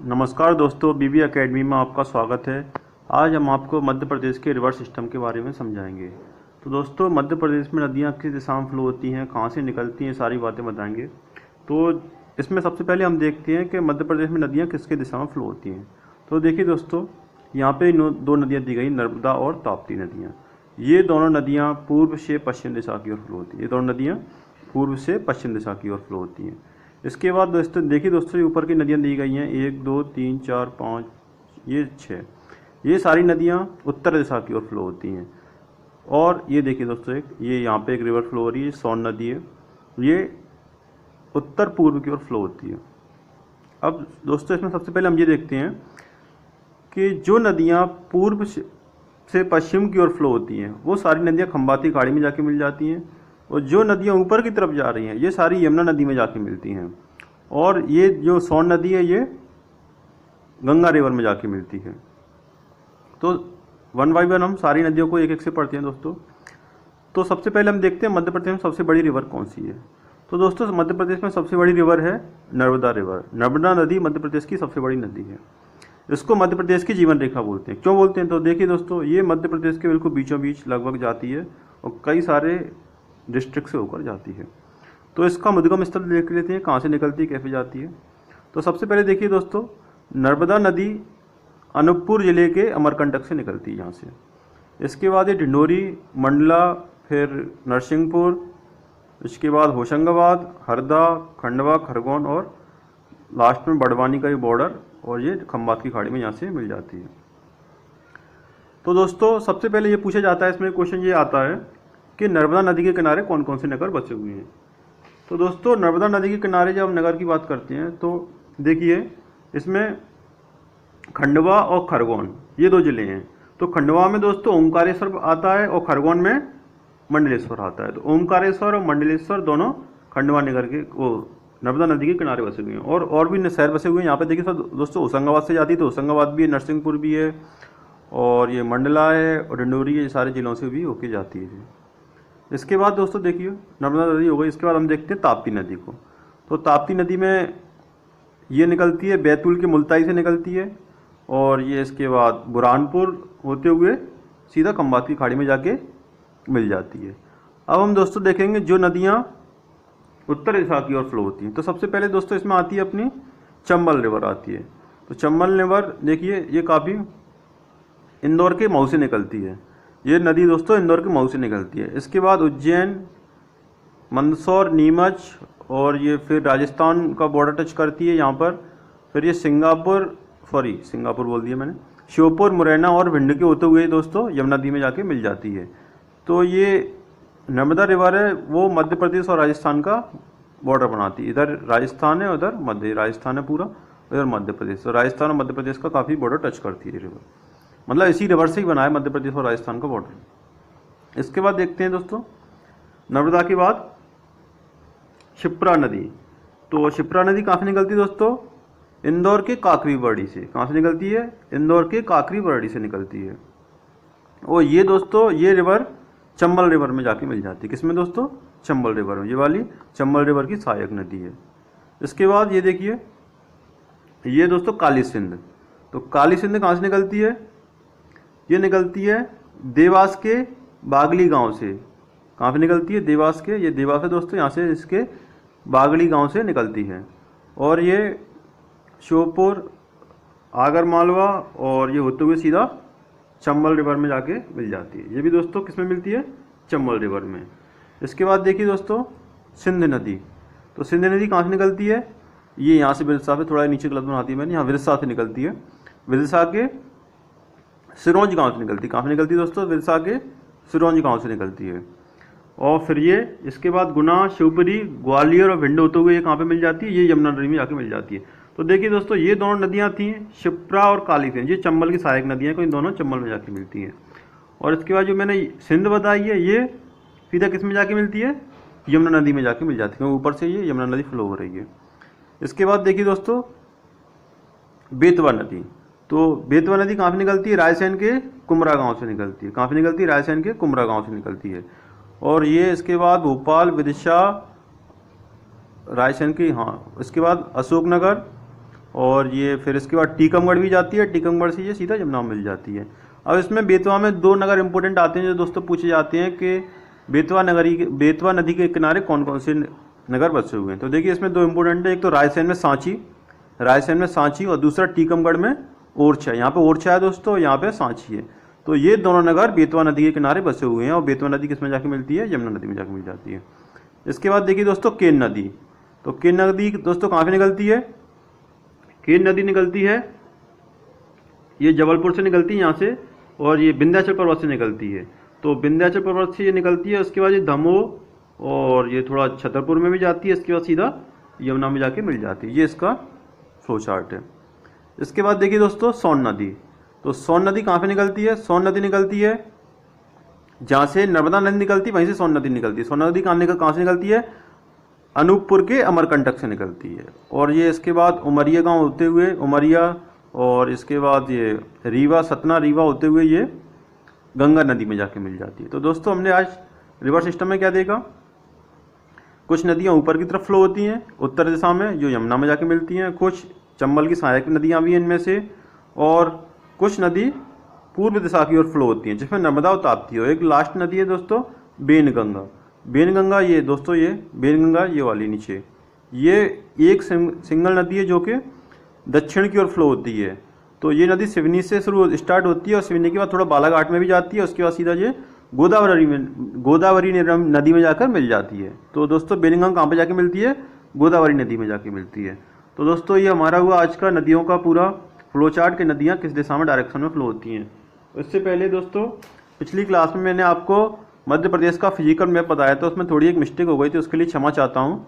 नमस्कार दोस्तों, बीबी एकेडमी में आपका स्वागत है। आज हम आपको मध्य प्रदेश के रिवर सिस्टम के बारे में समझाएंगे। तो दोस्तों, मध्य प्रदेश में नदियाँ किस दिशा में फ्लो होती हैं, कहाँ से निकलती हैं, सारी बातें बताएंगे। तो इसमें सबसे पहले हम देखते हैं कि मध्य प्रदेश में नदियाँ किसके दिशा में फ्लो होती हैं। तो देखिए दोस्तों, यहाँ पे दो नदियाँ दी गई, नर्मदा और ताप्ती नदियाँ। ये दोनों नदियाँ पूर्व से पश्चिम दिशा की ओर फ्लो होती हैं। ये दोनों नदियाँ पूर्व से पश्चिम दिशा की ओर फ्लो होती हैं। इसके बाद दोस्तों देखिए दोस्तों, ये ऊपर की नदियाँ दी गई हैं 1 2 3 4 5, ये 6। ये सारी नदियाँ उत्तर दिशा की ओर फ्लो होती हैं। और ये देखिए दोस्तों, ये यहाँ पे एक रिवर फ्लो हो रही है, सोन नदी है। ये उत्तर पूर्व की ओर फ्लो होती है। अब दोस्तों, इसमें सबसे पहले हम ये देखते हैं कि जो नदियाँ पूर्व से पश्चिम की ओर फ्लो होती हैं, वो सारी नदियाँ खंबाती खाड़ी में जाके मिल जाती हैं। और जो नदियाँ ऊपर की तरफ जा रही हैं, ये सारी यमुना नदी में जाके मिलती हैं। और ये जो सोन नदी है, ये गंगा रिवर में जाके मिलती है। तो वन बाई वन हम सारी नदियों को एक एक से पढ़ते हैं दोस्तों। तो सबसे पहले हम देखते हैं मध्य प्रदेश में सबसे बड़ी रिवर कौन सी है। तो दोस्तों, मध्य प्रदेश में सबसे बड़ी रिवर है नर्मदा रिवर। नर्मदा नदी मध्य प्रदेश की सबसे बड़ी नदी है। इसको मध्य प्रदेश की जीवन रेखा बोलते हैं। क्यों बोलते हैं? तो देखिए दोस्तों, ये मध्य प्रदेश के बिल्कुल बीचों बीच लगभग जाती है और कई सारे डिस्ट्रिक्ट से होकर जाती है। तो इसका उद्गम स्थल देख लेते हैं, कहाँ से निकलती है, कैसे जाती है। तो सबसे पहले देखिए दोस्तों, नर्मदा नदी अनूपपुर जिले के अमरकंटक से निकलती है यहाँ से। इसके बाद ये ढिंडोरी, मंडला, फिर नरसिंहपुर, इसके बाद होशंगाबाद, हरदा, खंडवा, खरगोन और लास्ट में बड़वानी का ये बॉर्डर, और ये खंबात की खाड़ी में यहाँ से मिल जाती है। तो दोस्तों, सबसे पहले ये पूछा जाता है, इसमें क्वेश्चन ये आता है कि नर्मदा नदी के किनारे कौन कौन से नगर बसे हुए हैं। तो दोस्तों, नर्मदा नदी के किनारे जब हम नगर की बात करते हैं, तो देखिए इसमें खंडवा और खरगोन ये दो जिले हैं। तो खंडवा में दोस्तों ओमकारेश्वर आता है और खरगोन में मंडलेश्वर आता है। तो ओमकारेश्वर और मंडलेश्वर दोनों खंडवा नगर के नर्मदा नदी के किनारे बसे हुए हैं। और भी शहर बसे हुए हैं यहाँ पे। देखिए सर दोस्तों, होशंगाबाद से जाती है तो होशंगाबाद भी है, नरसिंहपुर भी है, और ये मंडला है और डिंडोरी है, ये सारे जिलों से भी होके जाती है। इसके बाद दोस्तों देखिए, नर्मदा नदी हो गई। इसके बाद हम देखते हैं ताप्ती नदी को। तो ताप्ती नदी में ये निकलती है बैतूल के मुल्ताई से निकलती है, और ये इसके बाद बुरहानपुर होते हुए सीधा खंबात की खाड़ी में जाके मिल जाती है। अब हम दोस्तों देखेंगे जो नदियाँ उत्तर दिशा की ओर फ्लो होती हैं। तो सबसे पहले दोस्तों इसमें आती है अपनी चंबल रिवर आती है। तो चंबल रिवर देखिए, ये काफ़ी इंदौर के मऊ से निकलती है। ये नदी दोस्तों इंदौर के मऊ से निकलती है। इसके बाद उज्जैन, मंदसौर, नीमच, और ये फिर राजस्थान का बॉर्डर टच करती है यहाँ पर। फिर ये सिंगापुर बोल दिया मैंने, श्योपुर, मुरैना और भिंड के होते हुए दोस्तों यमुना नदी में जाके मिल जाती है। तो ये नर्मदा रिवर है, वो मध्य प्रदेश और राजस्थान का बॉर्डर बनाती है। इधर राजस्थान है, उधर मध्य राजस्थान है पूरा, उधर मध्य प्रदेश। तो राजस्थान और मध्य प्रदेश का काफ़ी बॉर्डर टच करती है रिवर। मतलब इसी रिवर से ही बना है मध्य प्रदेश और राजस्थान का बॉर्डर। इसके बाद देखते हैं दोस्तों, नर्मदा के बाद क्षिप्रा नदी। तो क्षिप्रा नदी कहाँ से निकलती है दोस्तों? इंदौर के काकरी बरड़ी से। कहाँ से निकलती है? इंदौर के काकरी बरड़ी से निकलती है। और ये दोस्तों, ये रिवर चंबल रिवर में जाके मिल जाती है। किसमें दोस्तों? चंबल रिवर में। ये वाली चंबल रिवर की सहायक नदी है। इसके बाद ये देखिए, ये दोस्तों काली सिंध। तो काली सिंध कहाँ से निकलती है? ये निकलती है देवास के बागली गांव से। कहाँ पे निकलती है? देवास के, ये देवास है दोस्तों, यहाँ से इसके बागली गांव से निकलती है। और ये श्योपुर, आगर मालवा, और ये होते हुए सीधा चंबल रिवर में जाके मिल जाती है। ये भी दोस्तों किस में मिलती है? चंबल रिवर में। इसके बाद देखिए दोस्तों, सिंध नदी। तो सिंध नदी कहाँ से निकलती है? ये यहाँ से विदिशा पे थोड़ा नीचे गलत बनाती है मैंने, यहाँ विदिशा से निकलती है। विदिशा के सिरोंज गांव से निकलती है। कहाँ से निकलती है दोस्तों? विदिशा के सिरोंज गांव से निकलती है। और फिर ये इसके बाद गुना, शिवपुरी, ग्वालियर और भिंड होते हुए ये कहाँ पे मिल जाती है? ये यमुना नदी में जाके मिल जाती है। तो देखिए दोस्तों, ये दोनों नदियाँ थी क्षिप्रा और काली सिंध, ये चंबल की सहायक नदियाँ, इन दोनों चंबल में जाके मिलती हैं। और इसके बाद जो मैंने सिंध बताई है, ये सीधा किस में जाके मिलती है? यमुना नदी में जाके मिल जाती है, क्योंकि ऊपर से ये यमुना नदी फ्लो हो रही है। इसके बाद देखिए दोस्तों, बेतवा नदी। तो बेतवा नदी कहाँ से निकलती है? रायसेन के कुमरा गांव से निकलती है। कहाँ से निकलती है? रायसेन के कुमरा गांव से निकलती है। और ये इसके बाद भोपाल, विदिशा, रायसेन की, हाँ, इसके बाद अशोकनगर, और ये फिर इसके बाद टीकमगढ़ भी जाती है, टीकमगढ़ से ये सीधा यमुना में मिल जाती है। अब इसमें बेतवा में 2 नगर इंपॉर्टेंट आते हैं जो दोस्तों पूछे जाते हैं कि बेतवा नदी के किनारे कौन कौन से नगर बसे हुए हैं। तो देखिए इसमें 2 इंपॉर्टेंट है, एक तो रायसेन में सांची और दूसरा टीकमगढ़ में ओरछा। यहाँ पे ओरछा है दोस्तों, यहाँ पे सांची है। तो ये दोनों नगर बेतवा नदी के किनारे बसे हुए हैं और बेतवा नदी किस में जाके मिलती है, यमुना नदी में जाके मिल जाती है। इसके बाद देखिए दोस्तों केन नदी। तो केन नदी दोस्तों कहाँ पे निकलती है, केन नदी निकलती है ये जबलपुर से निकलती है यहाँ से, और ये विंध्याचल पर्वत से निकलती है। तो विंध्याचल पर्वत से ये निकलती है, उसके बाद ये दमोह और ये थोड़ा छतरपुर में भी जाती है, इसके बाद सीधा यमुना में जाके मिल जाती है। ये इसका फ्लो चार्ट है। इसके बाद देखिए दोस्तों सोन नदी। तो सोन नदी कहाँ पे निकलती है, सोन नदी निकलती है जहाँ से नर्मदा नदी निकलती है वहीं से सोन नदी निकलती है। सोन नदी कहाँ से निकलती है, अनूपपुर के अमरकंटक से निकलती है। और ये इसके बाद उमरिया गांव होते हुए उमरिया, और इसके बाद ये रीवा, सतना रीवा होते हुए ये गंगा नदी में जाके मिल जाती है। तो दोस्तों हमने आज रिवर सिस्टम में क्या देखा, कुछ नदियां ऊपर की तरफ फ्लो होती हैं उत्तर दिशा में जो यमुना में जाके मिलती हैं, कुछ चंबल की सहायक नदियां भी हैं इनमें से, और कुछ नदी पूर्व दिशा की ओर फ्लो होती हैं जिसमें नर्मदा उतारती है। एक लास्ट नदी है दोस्तों बेनगंगा। ये दोस्तों ये बेनगंगा ये वाली नीचे, ये एक सिंगल नदी है जो कि दक्षिण की ओर फ्लो होती है। तो ये नदी सिवनी से स्टार्ट होती है और सिवनी के बाद थोड़ा बालाघाट में भी जाती है, उसके बाद सीधा ये गोदावरी नदी में जाकर मिल जाती है। तो दोस्तों बेनगंगा कहाँ पे जाके मिलती है, गोदावरी नदी में जाके मिलती है। तो दोस्तों ये हमारा हुआ आज का नदियों का पूरा फ्लो चार्ट कि नदियाँ किस दिशा में डायरेक्शन में फ्लो होती हैं। इससे पहले दोस्तों पिछली क्लास में मैंने आपको मध्य प्रदेश का फिजिकल मैप बताया था, उसमें थोड़ी एक मिस्टेक हो गई थी, उसके लिए क्षमा चाहता हूँ।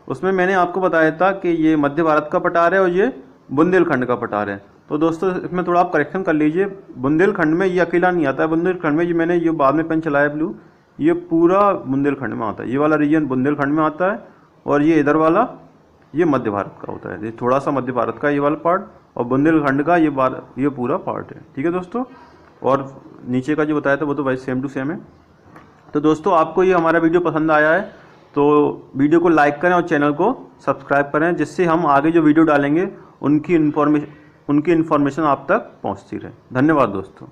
उसमें मैंने आपको बताया था कि ये मध्य भारत का पठार है और ये बुंदेलखंड का पठार है। तो दोस्तों इसमें थोड़ा आप करेक्शन कर लीजिए, बुंदेलखंड में ये अकेला नहीं आता है, बुंदेलखंड में ये मैंने ये बाद में पेन चलाया ब्लू, ये पूरा बुंदेलखंड में आता है, ये वाला रीजन बुंदेलखंड में आता है, और ये इधर वाला ये मध्य भारत का होता है, ये थोड़ा सा मध्य भारत का ये वाला पार्ट, और बुंदेलखंड का ये पूरा पार्ट है। ठीक है दोस्तों, और नीचे का जो बताया था वो तो भाई सेम टू सेम है। तो दोस्तों आपको ये हमारा वीडियो पसंद आया है तो वीडियो को लाइक करें और चैनल को सब्सक्राइब करें, जिससे हम आगे जो वीडियो डालेंगे उनकी इन्फॉर्मेशन आप तक पहुंचती रहे। धन्यवाद दोस्तों।